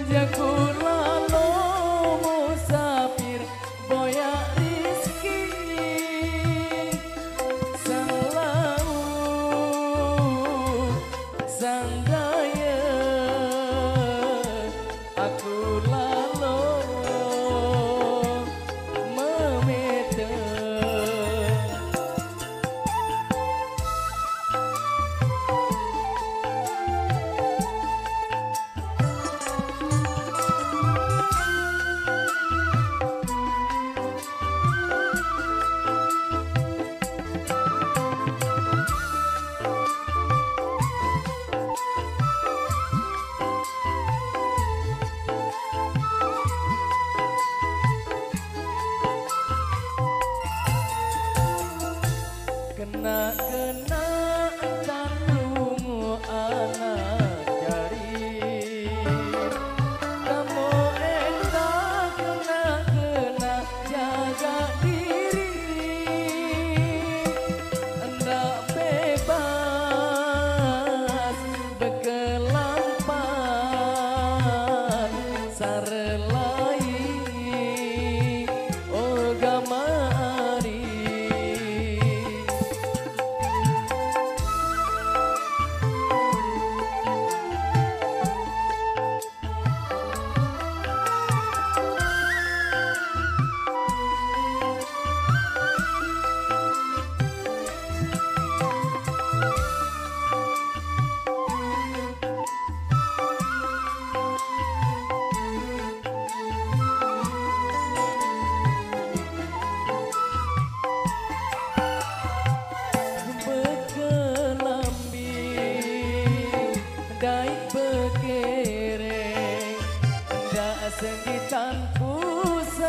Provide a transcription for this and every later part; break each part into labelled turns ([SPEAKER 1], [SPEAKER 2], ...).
[SPEAKER 1] Jakulalo musafir boya rizki sang laut sang daya aku lalu memeta kena tanggung anak jari kamu entah kena jaga diri hendak bebas berkelampan sarelai oh gamari senggitan pusat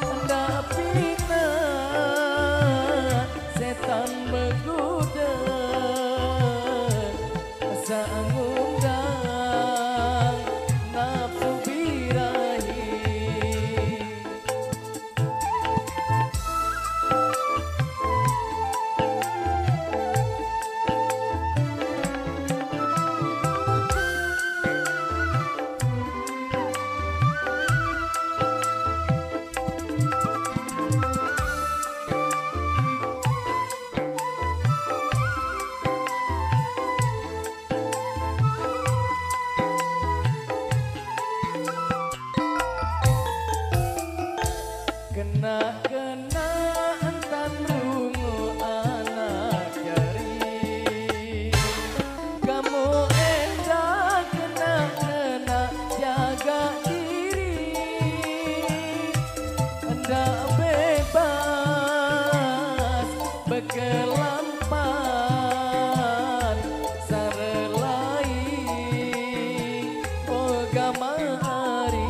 [SPEAKER 1] hendak pinat setan menggoda asa ngundang nafsu birahi kena tanggung anak jari kamu endah kena jaga diri hendak bebas berkelampan sarelai oh gamari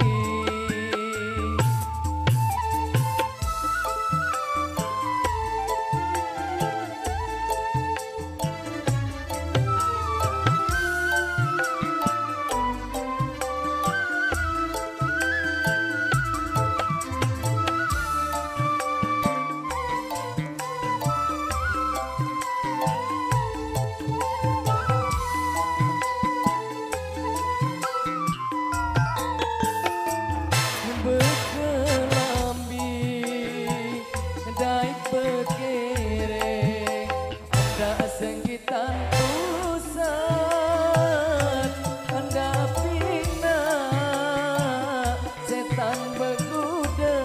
[SPEAKER 1] senggitan pusat hendak pinat setan bergoda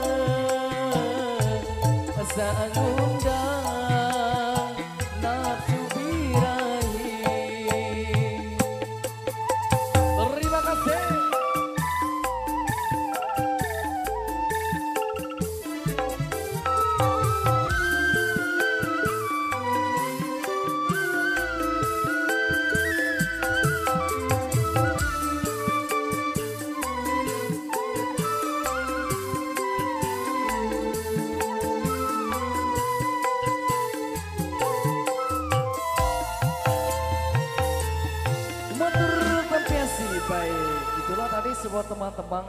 [SPEAKER 1] asa ngundang nafsu birahi. Terima kasih. Baik, itulah tadi sebuah teman-teman